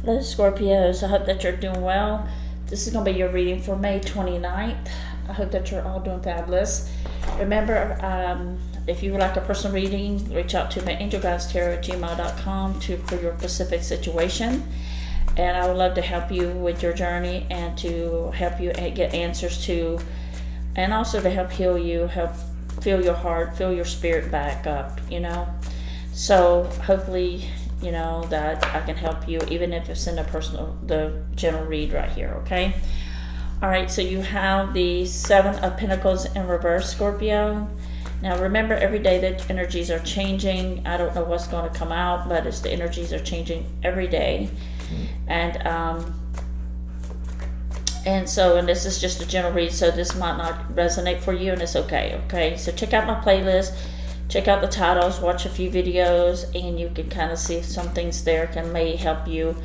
Hello Scorpios, I hope that you're doing well. This is going to be your reading for May 29th. I hope that you're all doing fabulous. Remember, if you would like a personal reading, reach out to me at angelguidancetarot@gmail.com for your specific situation. And I would love to help you with your journey and to help you get answers to, and also to help heal you, help fill your heart, fill your spirit back up, So hopefully, that I can help you, even if it's in the general read right here, okay? All right, so you have the Seven of Pentacles in reverse, Scorpio. Now remember, every day the energies are changing. I don't know what's going to come out, but the energies are changing every day. And this is just a general read, so this might not resonate for you, and it's okay. So check out my playlist. Check out the titles, watch a few videos, and you can kind of see if some things there may help you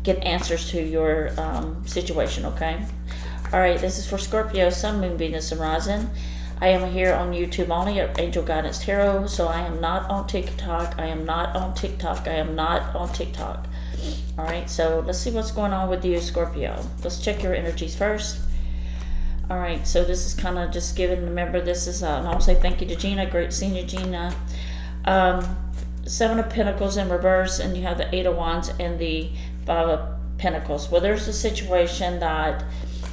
get answers to your situation, okay? All right, this is for Scorpio, Sun, Moon, Venus, and Rising. I am here on YouTube only at Angel Guidance Tarot, so I am not on TikTok. I am not on TikTok. All right, so let's see what's going on with you, Scorpio. Let's check your energies first. All right, so this is kind of just giving, remember, this is, and I'll say thank you to Gina, great seeing you, Gina. Seven of Pentacles in reverse, and you have the Eight of Wands and the Five of Pentacles. Well, there's a situation that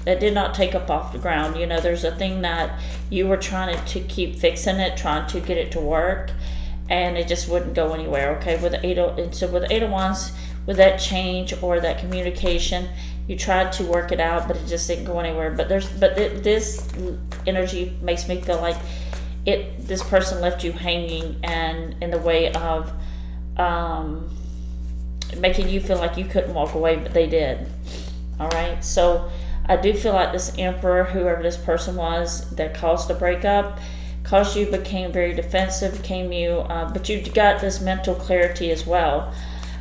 did not take up off the ground. There's a thing that you were trying to keep fixing it, trying to get it to work, and it just wouldn't go anywhere, okay? With the Eight of Wands, with that change or that communication, you tried to work it out, but it just didn't go anywhere. But this energy makes me feel like this person left you hanging, and in the way of making you feel like you couldn't walk away, but they did. All right, so I do feel like this Emperor, whoever this person was that caused the breakup, became very defensive, but you got this mental clarity as well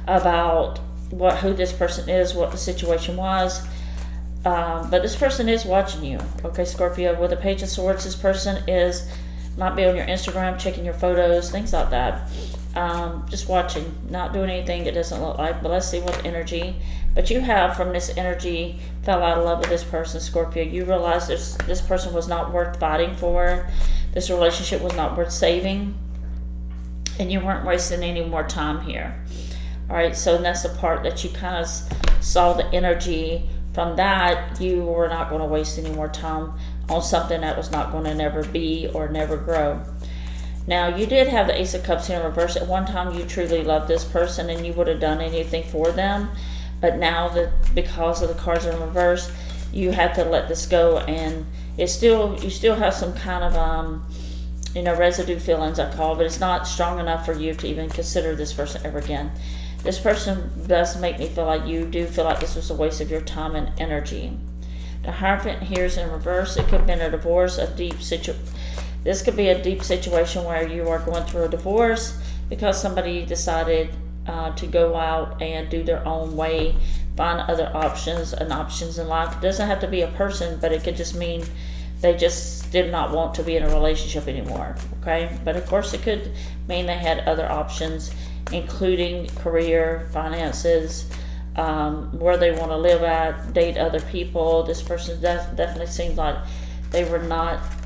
about who this person is, what the situation was. But this person is watching you, okay, Scorpio. With the Page of Swords, this person might be on your Instagram, checking your photos, things like that. Just watching, not doing anything it doesn't look like. But let's see what energy. But you have, from this energy, fell out of love with this person, Scorpio. You realize this person was not worth fighting for. This relationship was not worth saving. And you weren't wasting any more time here. All right, so that's the part that you kind of saw the energy from that. You were not going to waste any more time on something that was not going to never be or never grow. Now, you did have the Ace of Cups here in reverse. At one time, you truly loved this person and you would have done anything for them. But now, because of the cards in reverse, you have to let this go. And you still have some kind of residue feelings, I call, but it's not strong enough for you to even consider this person ever again. This person does make me feel like you do feel like this was a waste of your time and energy. The Hierophant here is in reverse. It could have been a divorce, this could be a deep situation where you are going through a divorce because somebody decided to go out and do their own way, find other options in life. It doesn't have to be a person, but it could just mean they just did not want to be in a relationship anymore, okay? But of course, it could mean they had other options, including career, finances, where they want to live at, date other people. This person definitely seems like they were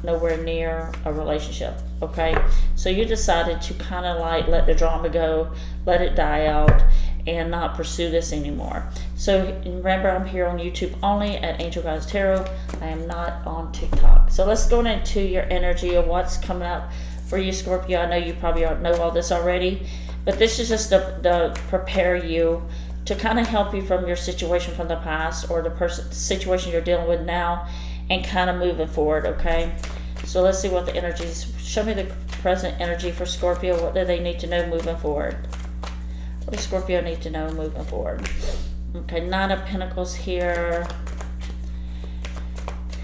nowhere near a relationship, okay? So you decided to kind of like let the drama go, let it die out, and not pursue this anymore. So remember, I'm here on YouTube only at Angel Guidance Tarot. I am not on TikTok. So let's go into your energy of what's coming up for you, Scorpio. I know you probably know all this already, but this is just to prepare you, to kind of help you from your situation from the past or the situation you're dealing with now, and kind of moving forward, okay? So let's see what the energies, show me the present energy for Scorpio. What do they need to know moving forward? What does Scorpio need to know moving forward? Okay, Nine of Pentacles here.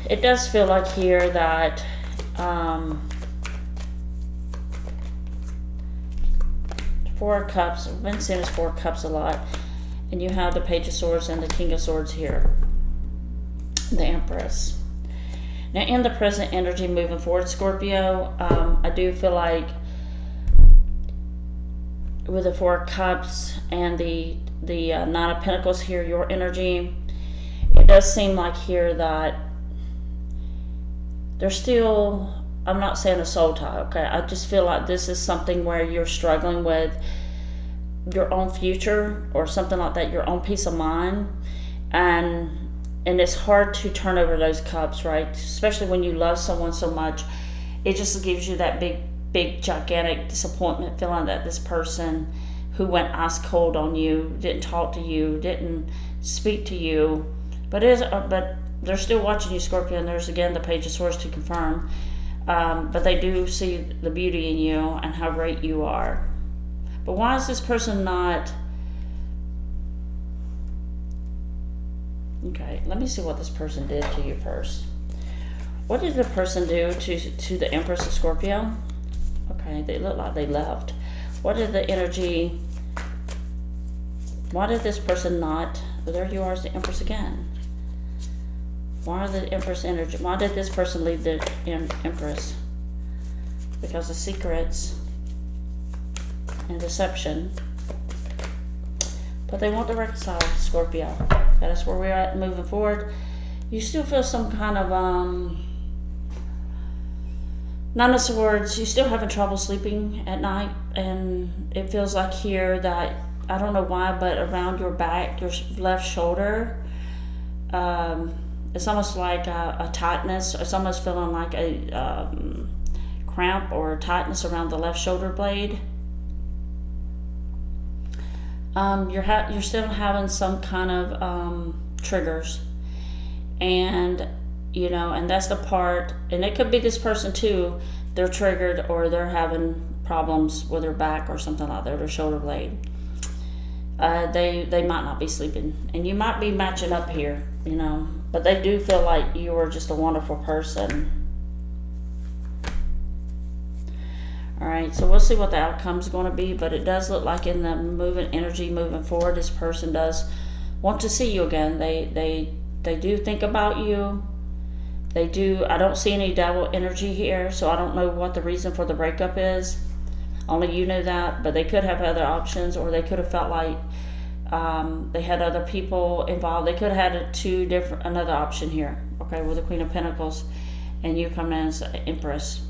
It does feel like here that Four of Cups. I've been seeing this Four of Cups a lot. And you have the Page of Swords and the King of Swords here. The Empress. Now, in the present energy moving forward, Scorpio, I do feel like with the Four of Cups and the Nine of Pentacles here, your energy, it does seem like here that there's still, I'm not saying a soul tie, okay? I just feel like this is something where you're struggling with your own future or something like that, your own peace of mind. And it's hard to turn over those cups, right? Especially when you love someone so much. It just gives you that big, gigantic disappointment feeling that this person who went ice cold on you, didn't talk to you, didn't speak to you, but they're still watching you, Scorpio, and there's again the Page of Swords to confirm. But they do see the beauty in you and how great you are. But why is this person not... Okay, let me see what this person did to you first. What did the person do to the Empress of Scorpio? Okay, they look like they left. What did the energy... Why did this person not... Well, there you are as the Empress again. Why the Empress energy? Why did this person leave the Empress? Because of secrets and deception. But they want to reconcile, Scorpio. That's where we're at moving forward. You still feel some kind of Nine of Swords. You're still having trouble sleeping at night, and it feels like here that, I don't know why, but around your back, your left shoulder, it's almost like a tightness. It's almost feeling like a cramp or tightness around the left shoulder blade. You're still having some kind of triggers, and you know, and that's the part, and it could be this person too. They're triggered, or they're having problems with their back or something like that, their shoulder blade. They might not be sleeping, and you might be matching up here, you know, but they do feel like you are just a wonderful person. All right, so we'll see what the outcome is going to be, but it does look like in the moving energy moving forward, this person does want to see you again. They do think about you. They do. I don't see any devil energy here, so I don't know what the reason for the breakup is. Only you know that, but they could have other options, or they could have felt like they had other people involved. They could have had another option here, okay, with the Queen of Pentacles, and you come in as Empress.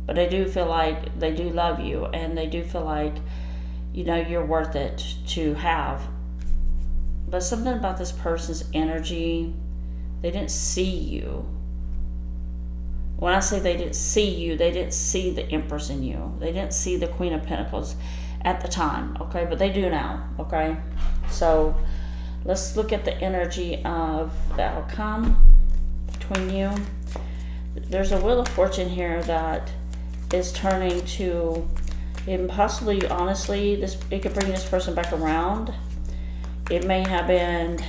But they do feel like they do love you, and they do feel like, you know, you're worth it to have. But something about this person's energy, they didn't see you. When I say they didn't see you, they didn't see the Empress in you. They didn't see the Queen of Pentacles at the time, okay? But they do now, okay? So let's look at the energy of the outcome between you. There's a Wheel of Fortune here that is turning to, and possibly, honestly, it could bring this person back around. It may have been,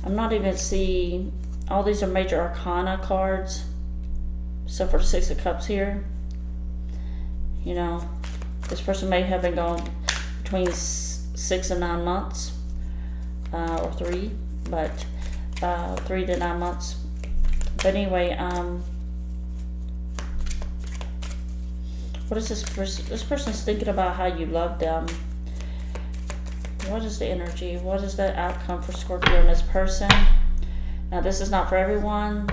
I'm not even seeing, all these are major arcana cards, except for the Six of Cups here. You know, this person may have been gone between 6 and 9 months, or 3, but 3 to 9 months. But anyway, what is this person? This person's thinking about how you love them. What is the energy? What is the outcome for Scorpio and this person? Now, this is not for everyone.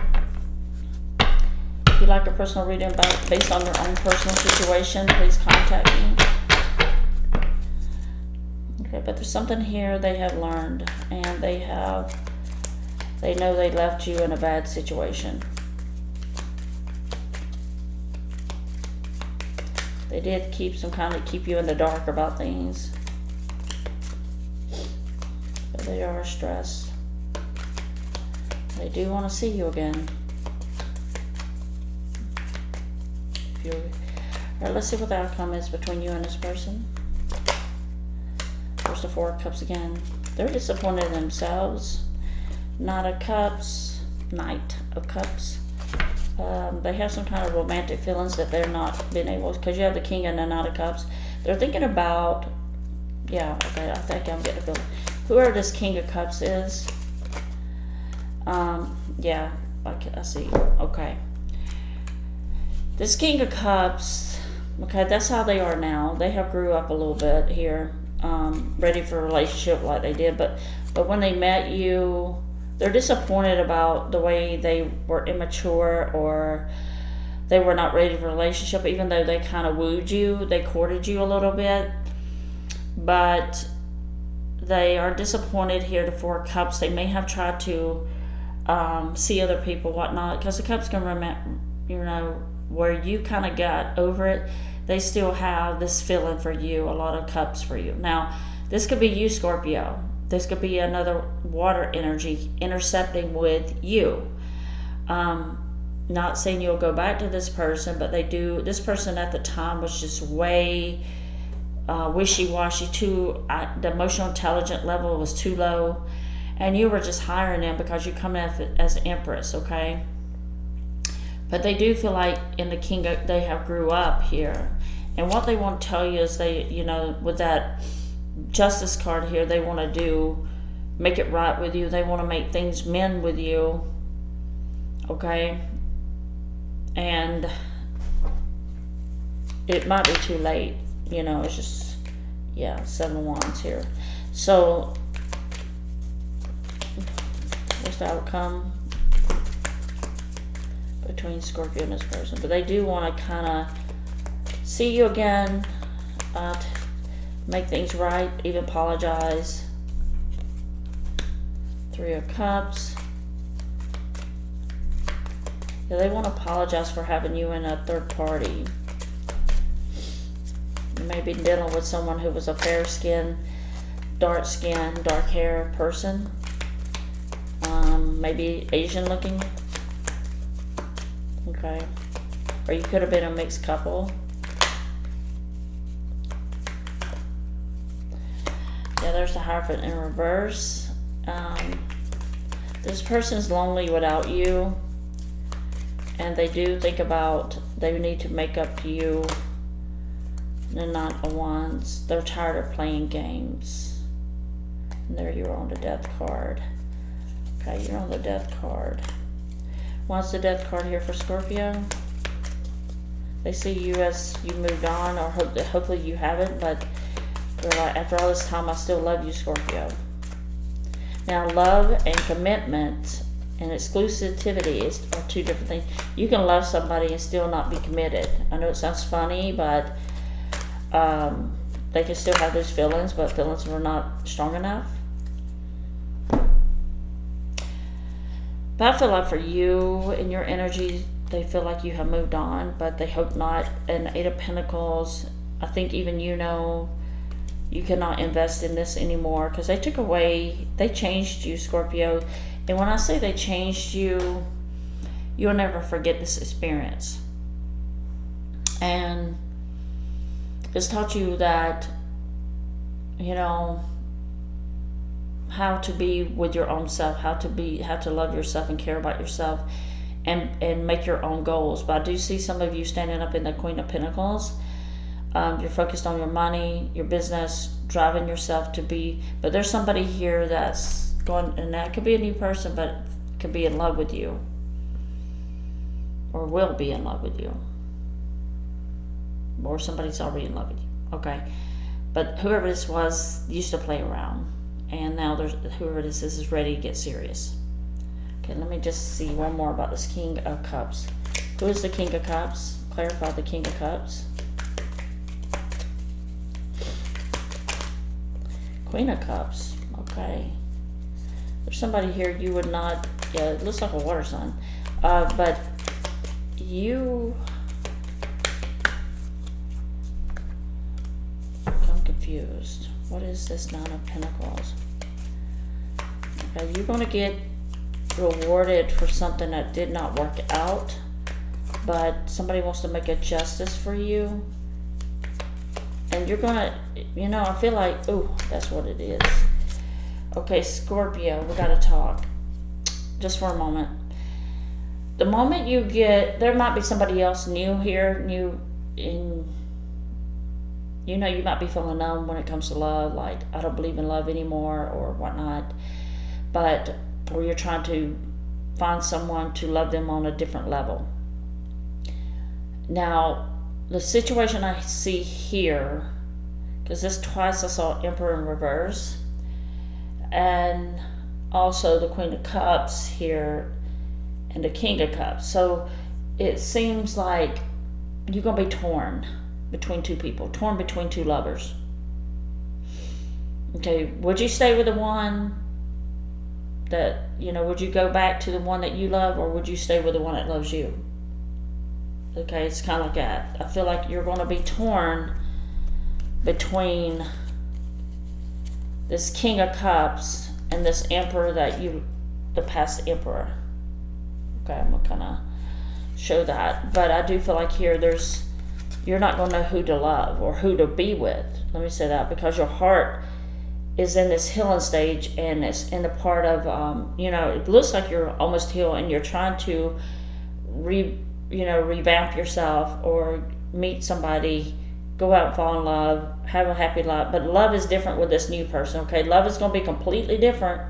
If you'd like a personal reading based on your own personal situation, please contact me. Okay, but there's something here they have learned, and they know they left you in a bad situation. They did keep you in the dark about things. But they are stressed. They do want to see you again. Alright, let's see what the outcome is between you and this person. There's the Four of Cups again. They're disappointed in themselves. Knight of Cups. They have some kind of romantic feelings that they're not being able, because you have the King and the Knight of Cups. They're thinking about, yeah, okay, I think I'm getting a feeling. Whoever this King of Cups is, yeah, okay, I see, okay. This King of Cups, Okay, that's how they are now. They have grew up a little bit here, ready for a relationship like they did. But when they met you, they're disappointed about the way they were immature, or they were not ready for a relationship, even though they kind of wooed you, they courted you a little bit. But they are disappointed here, the Four of Cups. They may have tried to see other people, whatnot, because the Cups can remember, where you kind of got over it. They still have this feeling for you, a lot of Cups for you. Now, this could be you, Scorpio. This could be another water energy intercepting with you. Not saying you'll go back to this person, but they do. This person at the time was just way wishy-washy, the emotional intelligence level was too low, and you were just hiring them because you come in as the Empress, okay? But they do feel like in the King, they have grew up here. And what they want to tell you is they, with that Justice card here, they want to make it right with you. They want to make things mend with you, okay? And it might be too late, it's just, yeah, 7 of Wands here. So, what's the outcome between Scorpio and this person? But they do want to kind of see you again, make things right, even apologize. 3 of Cups. Yeah, they want to apologize for having you in a third party. You may be dealing with someone who was a fair skin, dark hair person. Maybe Asian looking. Okay. Or you could have been a mixed couple. Yeah, there's the Hierophant in reverse. This person's lonely without you. And they do think about, they need to make up to you. The Knight of Wands. They're tired of playing games. And there you are on the Death card. Okay, you're on the Death card. What's the Death card here for Scorpio? They see you as you moved on, or hopefully you haven't, but they're like, after all this time, I still love you, Scorpio. Now, love and commitment and exclusivity are 2 different things. You can love somebody and still not be committed. I know it sounds funny, but they can still have those feelings, but feelings were not strong enough. But I feel like for you and your energy, they feel like you have moved on, but they hope not. And 8 of Pentacles, I think even you cannot invest in this anymore, because they took away, they changed you, Scorpio. And when I say they changed you, you'll never forget this experience. And it's taught you that, how to be with your own self, how to love yourself and care about yourself, and make your own goals. But I do see some of you standing up in the Queen of Pentacles. You're focused on your money, your business, driving yourself to be, but there's somebody here that's going, and that could be a new person, but could be in love with you, or will be in love with you, or somebody's already in love with you, okay? But whoever this was used to play around, and now whoever this is ready to get serious. Okay, let me just see one more about this King of Cups. Who is the King of Cups? Clarify the King of Cups. Queen of Cups, okay. There's somebody here you would not, yeah, it looks like a water sign, but I'm confused. What is this 9 of Pentacles? Okay, you're going to get rewarded for something that did not work out, but somebody wants to make a justice for you. And you're gonna, I feel like, oh, that's what it is. Okay, Scorpio, we gotta talk. Just for a moment. The moment you there might be somebody else new here, you might be feeling numb when it comes to love, like, I don't believe in love anymore, or whatnot. Or you're trying to find someone to love them on a different level. Now, the situation I see here, because this twice I saw Emperor in reverse, and also the Queen of Cups here and the King of Cups. So it seems like you're going to be torn between two people, torn between two lovers. Okay, would you stay with the one that, would you go back to the one that you love, or would you stay with the one that loves you? Okay, it's kind of like that. I feel like you're going to be torn between this King of Cups and this Emperor the past Emperor. Okay, I'm going to kind of show that. But I do feel like here you're not going to know who to love or who to be with. Let me say that, because your heart is in this healing stage, and it's in the part of, it looks like you're almost healed, and you're trying to revamp yourself or meet somebody, go out and fall in love, have a happy life. But love is different with this new person, okay? Love is going to be completely different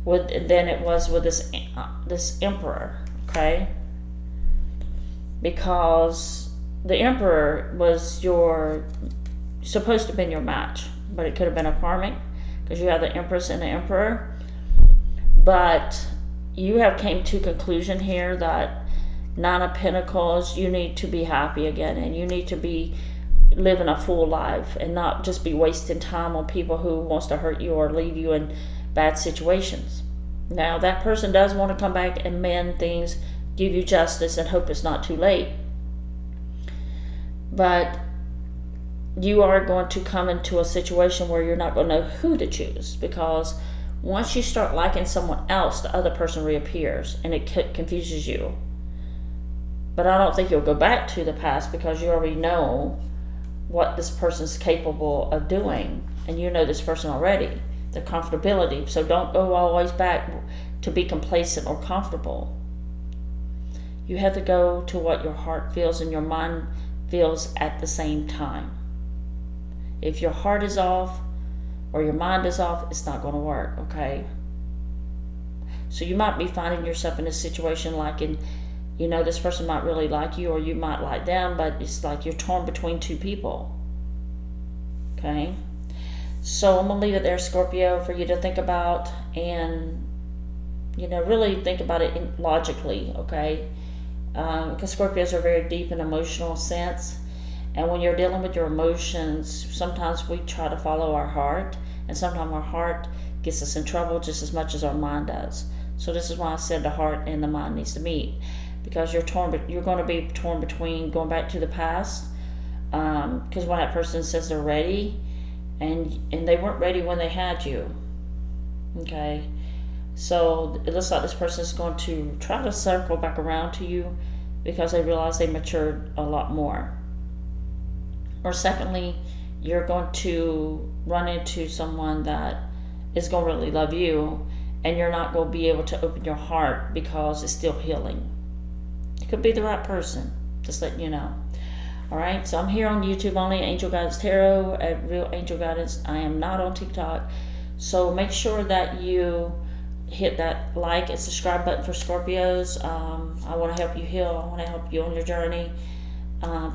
than it was with this Emperor, okay? Because the Emperor was supposed to have been your match, but it could have been a karmic, because you have the Empress and the Emperor. But you have came to conclusion here that Nine of Pentacles, you need to be happy again, and you need to be living a full life and not just be wasting time on people who wants to hurt you or leave you in bad situations. Now, that person does want to come back and mend things, give you justice, and hope it's not too late. But you are going to come into a situation where you're not going to know who to choose, because once you start liking someone else, the other person reappears, and it confuses you. But I don't think you'll go back to the past, because you already know what this person's capable of doing, and you know this person already, the comfortability. So don't go always back to be complacent or comfortable. You have to go to what your heart feels and your mind feels at the same time. If your heart is off or your mind is off, it's not going to work, okay? So you might be finding yourself in a situation like this person might really like you, or you might like them, but it's like you're torn between two people, okay? So I'm going to leave it there, Scorpio, for you to think about, and, really think about it logically, okay? Because Scorpios are very deep in emotional sense. And when you're dealing with your emotions, sometimes we try to follow our heart, and sometimes our heart gets us in trouble just as much as our mind does. So this is why I said the heart and the mind needs to meet, because you're going to be torn between going back to the past, because when that person says they're ready, and they weren't ready when they had you, okay? So it looks like this person is going to try to circle back around to you because they realize they matured a lot more. Or secondly, you're going to run into someone that is going to really love you, and you're not going to be able to open your heart because it's still healing. It could be the right person, just letting you know. All right, so I'm here on YouTube only, Angel Guidance Tarot at Real Angel Guidance. I am not on TikTok. So make sure that you hit that like and subscribe button for Scorpios. I want to help you heal. I want to help you on your journey.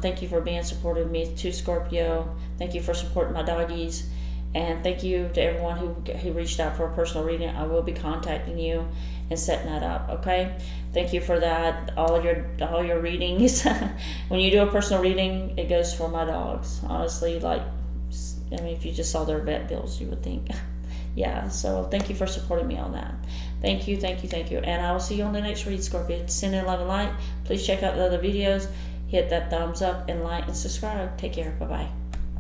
Thank you for being supportive of me too, Scorpio. Thank you for supporting my doggies. And thank you to everyone who reached out for a personal reading. I will be contacting you and setting that up, okay? Thank you for that. All your readings. When you do a personal reading, it goes for my dogs. Honestly, if you just saw their vet bills, you would think. Yeah, so thank you for supporting me on that. Thank you. And I will see you on the next read, Scorpio. Send in love and light. Please check out the other videos. Hit that thumbs up and like and subscribe. Take care. Bye-bye.